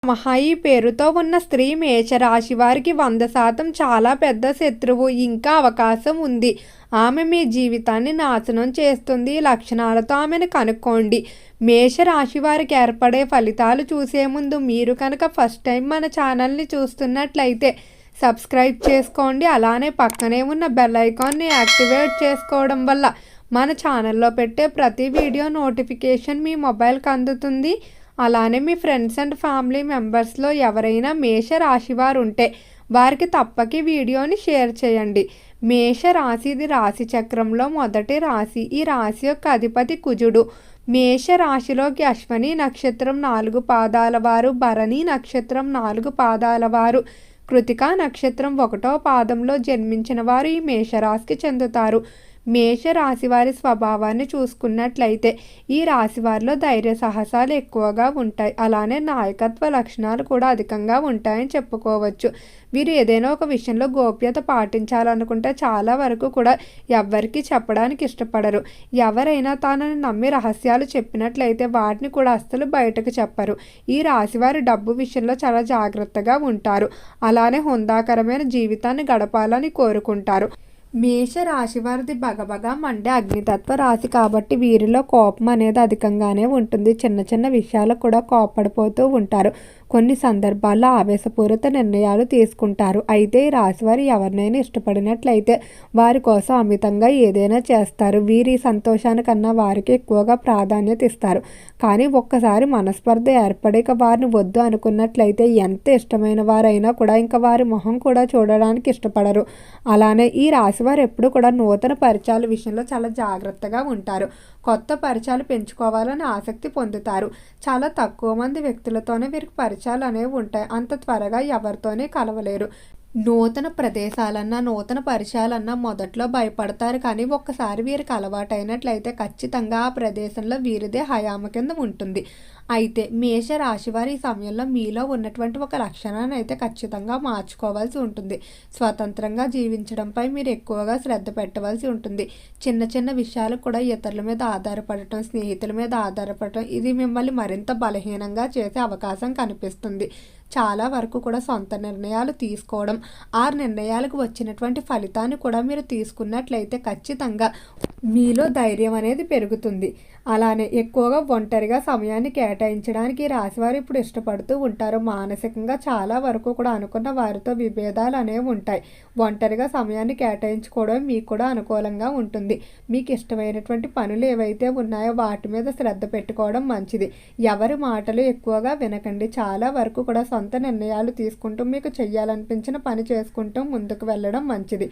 మహాయి పేరుతో ఉన్న స్త్రీ మేషరాశి వారికి 100% చాలా పెద్ద శత్రువు. ఇంకా అవకాశం ఉంది. ఆమె మీ జీవితాన్ని నాశనం చేస్తుంది. ఈ లక్షణాలతో ఆమెను కనుక్కోండి. మేషరాశి వారికి ఏర్పడే ఫలితాలు చూసే ముందు మీరు కనుక ఫస్ట్ టైం మన ఛానల్ని చూస్తున్నట్లయితే సబ్స్క్రైబ్ చేసుకోండి. అలానే పక్కనే ఉన్న బెల్ ఐకాన్ని యాక్టివేట్ చేసుకోవడం వల్ల మన ఛానల్లో పెట్టే ప్రతి వీడియో నోటిఫికేషన్ మీ మొబైల్కి అందుతుంది. అలానే మీ ఫ్రెండ్స్ అండ్ ఫ్యామిలీ మెంబర్స్లో ఎవరైనా మేషరాశి వారు ఉంటే వారికి తప్పక వీడియోని షేర్ చేయండి. మేషరాశి ఇది రాశి చక్రంలో మొదటి రాశి. ఈ రాశి యొక్క అధిపతి కుజుడు. మేషరాశిలోకి అశ్వని నక్షత్రం 4 పాదాల వారు, భరణి నక్షత్రం 4 పాదాల వారు, కృతికా నక్షత్రం 1వ పాదంలో జన్మించిన వారు ఈ మేషరాశికి చెందుతారు. మేషరాశి వారి స్వభావాన్ని చూసుకున్నట్లయితే ఈ రాశి వారిలో ధైర్య సాహసాలు ఎక్కువగా ఉంటాయి. అలానే నాయకత్వ లక్షణాలు కూడా అధికంగా ఉంటాయని చెప్పుకోవచ్చు. వీరు ఏదైనా ఒక విషయంలో గోప్యత పాటించాలనుకుంటే చాలా వరకు కూడా ఎవ్వరికీ చెప్పడానికి ఇష్టపడరు. ఎవరైనా తనని నమ్మి రహస్యాలు చెప్పినట్లయితే వాటిని కూడా అస్సలు బయటకు చెప్పరు. ఈ రాశివారి డబ్బు విషయంలో చాలా జాగ్రత్తగా ఉంటారు. అలానే హుందాకరమైన జీవితాన్ని గడపాలని కోరుకుంటారు. మేషరాశి వారిది బగబగా మండే అగ్నితత్వ రాశి కాబట్టి వీరిలో కోపం అనేది అధికంగానే ఉంటుంది. చిన్న చిన్న విషయాలకు కూడా కోపడిపోతూ ఉంటారు. కొన్ని సందర్భాల్లో ఆవేశపూరిత నిర్ణయాలు తీసుకుంటారు. అయితే ఈ రాశివారు ఎవరినైనా ఇష్టపడినట్లయితే వారి కోసం అమితంగా ఏదైనా చేస్తారు. వీరి సంతోషానికన్నా వారికి ఎక్కువగా ప్రాధాన్యత ఇస్తారు. కానీ ఒక్కసారి మనస్పర్ధ ఏర్పడక వారిని వద్దు అనుకున్నట్లయితే ఎంత ఇష్టమైన వారైనా కూడా ఇంకా వారి మొహం కూడా చూడడానికి ఇష్టపడరు. అలానే ఈ రాశివారు ఎప్పుడు కూడా నూతన పరిచయాల విషయంలో చాలా జాగ్రత్తగా ఉంటారు. కొత్త పరిచయాలు పెంచుకోవాలని ఆసక్తి పొందుతారు. చాలా తక్కువ మంది వ్యక్తులతోనే వీరికి పరిచయాలు అనేవి ఉంటాయి. అంత త్వరగా ఎవరితోనే కలవలేరు. నూతన ప్రదేశాలన్నా నూతన పరిచయాలన్నా మొదట్లో భయపడతారు. కానీ ఒక్కసారి వీరికి అలవాటైనట్లయితే ఖచ్చితంగా ఆ ప్రదేశంలో వీరిదే హయామ కింద ఉంటుంది. అయితే మేషరాశి వారి ఈ సమయంలో మీలో ఉన్నటువంటి ఒక లక్షణాన్ని అయితే ఖచ్చితంగా మార్చుకోవాల్సి ఉంటుంది. స్వతంత్రంగా జీవించడంపై మీరు ఎక్కువగా శ్రద్ధ పెట్టవలసి ఉంటుంది. చిన్న చిన్న విషయాలు కూడా ఇతరుల మీద ఆధారపడటం, స్నేహితుల మీద ఆధారపడటం ఇది మిమ్మల్ని మరింత బలహీనంగా చేసే అవకాశం కనిపిస్తుంది. చాలా వరకు కూడా సొంత నిర్ణయాలు తీసుకోవడం, ఆ నిర్ణయాలకు వచ్చినటువంటి ఫలితాన్ని కూడా మీరు తీసుకున్నట్లయితే ఖచ్చితంగా మీలో ధైర్యం అనేది పెరుగుతుంది. అలానే ఎక్కువగా ఒంటరిగా సమయాన్ని కేటాయించడానికి రాశివారు ఇప్పుడు ఇష్టపడుతూ ఉంటారు. మానసికంగా చాలా వరకు కూడా అనుకున్న వారితో విభేదాలు అనేవి ఉంటాయి. ఒంటరిగా సమయాన్ని కేటాయించుకోవడం మీకు కూడా అనుకూలంగా ఉంటుంది. మీకు ఇష్టమైనటువంటి పనులు ఏవైతే ఉన్నాయో వాటి మీద శ్రద్ధ పెట్టుకోవడం మంచిది. ఎవరి మాటలు ఎక్కువగా వినకండి. చాలా వరకు కూడా సొంత నిర్ణయాలు తీసుకుంటూ మీకు చెయ్యాలనిపించిన పని చేసుకుంటూ ముందుకు వెళ్ళడం మంచిది.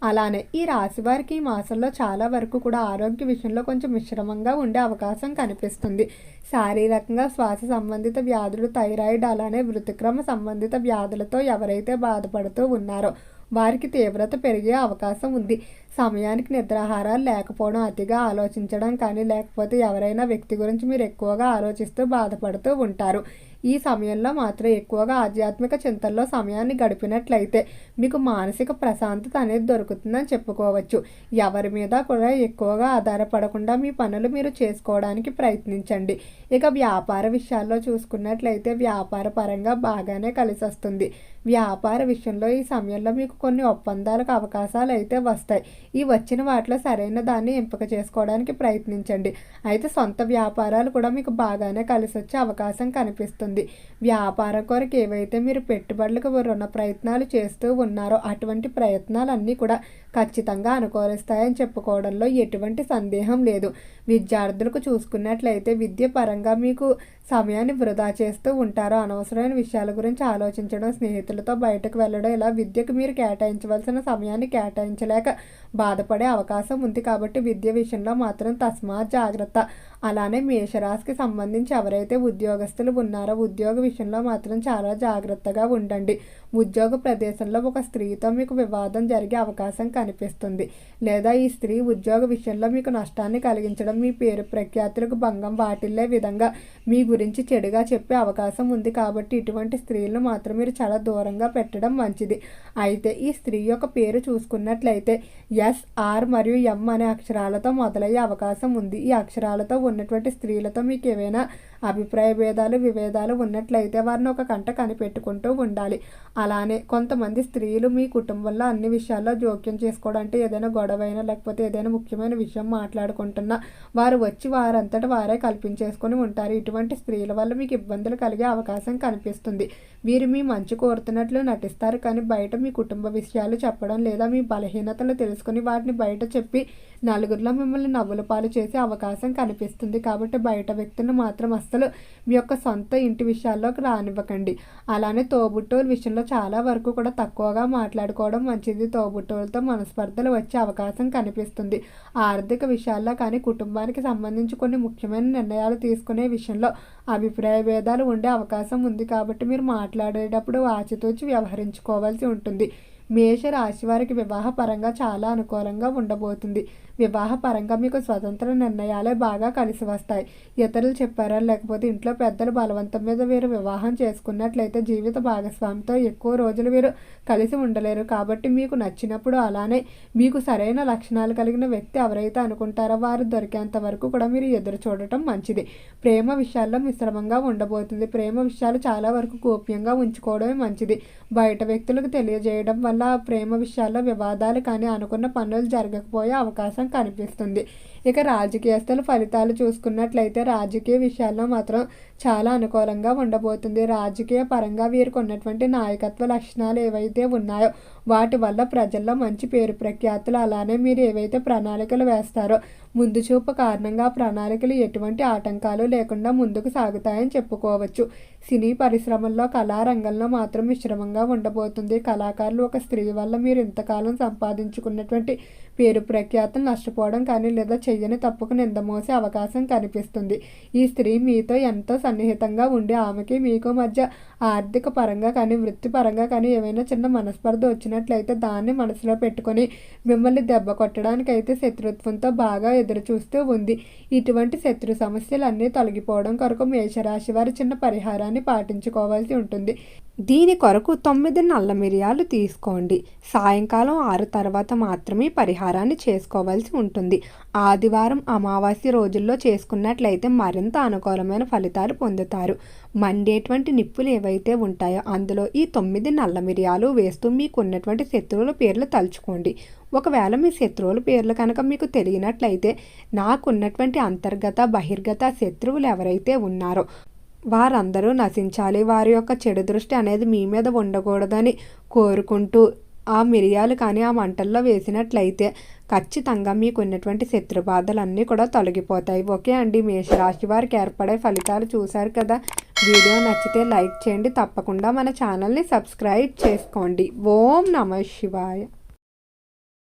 అలానే ఈ రాశి వారికి ఈ మాసంలో చాలా వరకు కూడా ఆరోగ్య విషయంలో కొంచెం మిశ్రమంగా ఉండే అవకాశం కనిపిస్తుంది. శారీరకంగా శ్వాస సంబంధిత వ్యాధులు, థైరాయిడ్ అలానే వృత్తిక్రమ సంబంధిత వ్యాధులతో ఎవరైతే బాధపడుతూ ఉన్నారో వారికి తీవ్రత పెరిగే అవకాశం ఉంది. సమయానికి నిద్రాహారాలు లేకపోవడం, అతిగా ఆలోచించడం కానీ లేకపోతే ఎవరైనా వ్యక్తి గురించి మీరు ఎక్కువగా ఆలోచిస్తూ బాధపడుతూ ఉంటారు. ఈ సమయంలో మాత్రం ఎక్కువగా ఆధ్యాత్మిక చింతనలో సమయాన్ని గడిపినట్లయితే మీకు మానసిక ప్రశాంతత అనేది దొరుకుతుందని చెప్పుకోవచ్చు. ఎవరి మీద కూడా ఎక్కువగా ఆధారపడకుండా మీ పనులు మీరు చేసుకోవడానికి ప్రయత్నించండి. ఇక వ్యాపార విషయాల్లో చూసుకున్నట్లయితే వ్యాపార పరంగా బాగానే కలిసి వస్తుంది. వ్యాపార విషయంలో ఈ సమయంలో మీకు కొన్ని ఒప్పందాలకు అవకాశాలు అయితే వస్తాయి. ఈ వచ్చిన వాటిలో సరైన దాన్ని ఎంపిక చేసుకోవడానికి ప్రయత్నించండి. అయితే సొంత వ్యాపారాలు కూడా మీకు బాగానే కలిసి వచ్చే అవకాశం కనిపిస్తుంది. వ్యాపారం కొరకు ఏవైతే మీరు పెట్టుబడులకు రుణ ప్రయత్నాలు చేస్తూ ఉన్నారో అటువంటి ప్రయత్నాలన్నీ కూడా ఖచ్చితంగా అనుకూలిస్తాయని చెప్పుకోవడంలో ఎటువంటి సందేహం లేదు. విద్యార్థులకు చూసుకున్నట్లయితే విద్య పరంగా మీకు సమయాన్ని వృధా చేస్తూ ఉంటారో, అనవసరమైన విషయాల గురించి ఆలోచించడం, స్నేహితులతో బయటకు వెళ్ళడం, ఇలా విద్యకు మీరు కేటాయించవలసిన సమయాన్ని కేటాయించలేక బాధపడే అవకాశం ఉంది. కాబట్టి విద్య విషయంలో మాత్రం తస్మాత్ జాగ్రత్త. అలానే మేషరాశికి సంబంధించి ఎవరైతే ఉద్యోగస్తులు ఉన్నారో ఉద్యోగ విషయంలో మాత్రం చాలా జాగ్రత్తగా ఉండండి. ఉద్యోగ ప్రదేశంలో ఒక స్త్రీతో మీకు వివాదం జరిగే అవకాశం కనిపిస్తుంది. లేదా ఈ స్త్రీ ఉద్యోగ విషయంలో మీకు నష్టాన్ని కలిగించడం, మీ పేరు ప్రఖ్యాతులకు భంగం వాటిల్లే విధంగా మీ గురించి చెడుగా చెప్పే అవకాశం ఉంది. కాబట్టి ఇటువంటి స్త్రీలను మాత్రం మీరు చాలా దూరంగా పెట్టడం మంచిది. అయితే ఈ స్త్రీ యొక్క పేరు చూసుకున్నట్లయితే ఎస్ఆర్ మరియు ఎం అనే అక్షరాలతో మొదలయ్యే అవకాశం ఉంది. ఈ అక్షరాలతో ఉన్నటువంటి స్త్రీలతో మీకు ఏవైనా అభిప్రాయ భేదాలు విభేదాలు ఉన్నట్లయితే వారిని ఒక కంట కనిపెట్టుకుంటూ ఉండాలి. అలానే కొంతమంది స్త్రీలు మీ కుటుంబంలో అన్ని విషయాల్లో జోక్యం చేసుకోవడం, అంటే ఏదైనా గొడవైనా లేకపోతే ఏదైనా ముఖ్యమైన విషయం మాట్లాడుకుంటున్నా వారు వచ్చి వారంతట వారే కల్పించేసుకొని ఉంటారు. ఇటువంటి స్త్రీల వల్ల మీకు ఇబ్బందులు కలిగే అవకాశం కనిపిస్తుంది. వీరు మీ మంచి కోరుతున్నట్లు నటిస్తారు, కానీ బయట మీ కుటుంబ విషయాలు చెప్పడం లేదా మీ బలహీనతలు తెలుసుకుని వాటిని బయట చెప్పి నలుగురిలో మిమ్మల్ని నవ్వుల పాలు చేసే అవకాశం కనిపిస్తుంది. కాబట్టి బయట వ్యక్తులను మాత్రం అస్సలు మీ యొక్క సొంత ఇంటి విషయాల్లోకి రానివ్వకండి. అలానే తోబుట్టువుల విషయంలో చాలా వరకు కూడా తక్కువగా మాట్లాడుకోవడం మంచిది. తోబుట్టువులతో మనస్పర్ధలు వచ్చే అవకాశం కనిపిస్తుంది. ఆర్థిక విషయాల్లో కానీ కుటుంబానికి సంబంధించి కొన్ని ముఖ్యమైన నిర్ణయాలు తీసుకునే విషయంలో అభిప్రాయ భేదాలు ఉండే అవకాశం ఉంది. కాబట్టి మీరు మాట్లాడేటప్పుడు ఆచితూచి వ్యవహరించుకోవాల్సి ఉంటుంది. మేష రాశి వారికి వివాహ పరంగా చాలా అనుకూలంగా ఉండబోతుంది. వివాహ పరంగా మీకు స్వతంత్ర నిర్ణయాలే బాగా కలిసి వస్తాయి. ఇతరులు చెప్పారా లేకపోతే ఇంట్లో పెద్దల బలవంతం మీద వీరు వివాహం చేసుకున్నట్లయితే జీవిత భాగస్వామితో ఎక్కువ రోజులు వీరు కలిసి ఉండలేరు. కాబట్టి మీకు నచ్చినప్పుడు అలానే మీకు సరైన లక్షణాలు కలిగిన వ్యక్తి ఎవరైతే అనుకుంటారో వారు దొరికేంత వరకు కూడా మీరు ఎదురు చూడటం మంచిది. ప్రేమ విషయాల్లో మిశ్రమంగా ఉండబోతుంది. ప్రేమ విషయాలు చాలా వరకు గోప్యంగా ఉంచుకోవడమే మంచిది. బయట వ్యక్తులకు తెలియజేయడం వల్ల ప్రేమ విషయాల్లో వివాదాలు కానీ అనుకున్న పనులు జరగకపోయే అవకాశం కనిపిస్తుంది. ఇక రాజకీయస్తుల ఫలితాలు చూసుకున్నట్లయితే రాజకీయ విషయాల్లో మాత్రం చాలా అనుకూలంగా ఉండబోతుంది. రాజకీయ పరంగా వీరికి ఉన్నటువంటి నాయకత్వ లక్షణాలు ఏవైతే ఉన్నాయో వాటి వల్ల ప్రజల్లో మంచి పేరు ప్రఖ్యాతులు, అలానే మీరు ఏవైతే ప్రణాళికలు వేస్తారో ముందు చూపు కారణంగా ప్రణాళికలు ఎటువంటి ఆటంకాలు లేకుండా ముందుకు సాగుతాయని చెప్పుకోవచ్చు. సినీ పరిశ్రమల్లో కళారంగంలో మాత్రం మిశ్రమంగా ఉండబోతుంది. కళాకారులు ఒక స్త్రీ వల్ల మీరు ఇంతకాలం సంపాదించుకున్నటువంటి పేరు ప్రఖ్యాతులు నష్టపోవడం కానీ లేదా చెయ్యని తప్పుకు నిందమోసే అవకాశం కనిపిస్తుంది. ఈ స్త్రీ మీతో ఎంతో సన్నిహితంగా ఉండి ఆమెకి మీకు మధ్య ఆర్థిక పరంగా కానీ వృత్తిపరంగా కానీ ఏమైనా చిన్న మనస్పర్ధ వచ్చినట్లయితే దాన్ని మనసులో పెట్టుకొని మిమ్మల్ని దెబ్బ కొట్టడానికి అయితే శత్రుత్వంతో బాగా ఎదురు చూస్తూ ఉంది. ఇటువంటి శత్రు సమస్యలన్నీ తొలగిపోవడం కొరకు మేషరాశి వారి చిన్న పరిహారాన్ని పాటించుకోవాల్సి ఉంటుంది. దీని కొరకు 9 నల్ల మిరియాలు తీసుకోండి. సాయంకాలం 6 తర్వాత మాత్రమే పరిహారాన్ని చేసుకోవాల్సి ఉంటుంది. ఆదివారం అమావాస్య రోజుల్లో చేసుకున్నట్లయితే మరింత అనుకూలమైన ఫలితాలు పొందుతారు. మండేటువంటి నిప్పులు ఏవైతే ఉంటాయో అందులో ఈ 9 నల్ల మిరియాలు వేస్తూ మీకు ఉన్నటువంటి శత్రువుల పేర్లు తలుచుకోండి. ఒకవేళ మీ శత్రువుల పేర్లు కనుక మీకు తెలియనట్లయితే నాకున్నటువంటి అంతర్గత బహిర్గత శత్రువులు ఎవరైతే ఉన్నారో వారందరూ నశించాలి, వారి యొక్క చెడు దృష్టి అనేది మీ మీద ఉండకూడదని కోరుకుంటూ ఆ మిరియాలు కానీ ఆ మంటల్లో వేసినట్లయితే ఖచ్చితంగా మీకు ఉన్నటువంటి శత్రు బాధలన్నీ కూడా తొలగిపోతాయి. ఓకే అండి, మేషరాశి వారికి ఏర్పడే ఫలితాలు చూశారు కదా. వీడియో నచ్చితే లైక్ చేయండి. తప్పకుండా మన ఛానల్ని సబ్స్క్రైబ్ చేసుకోండి. ఓం నమః శివాయ.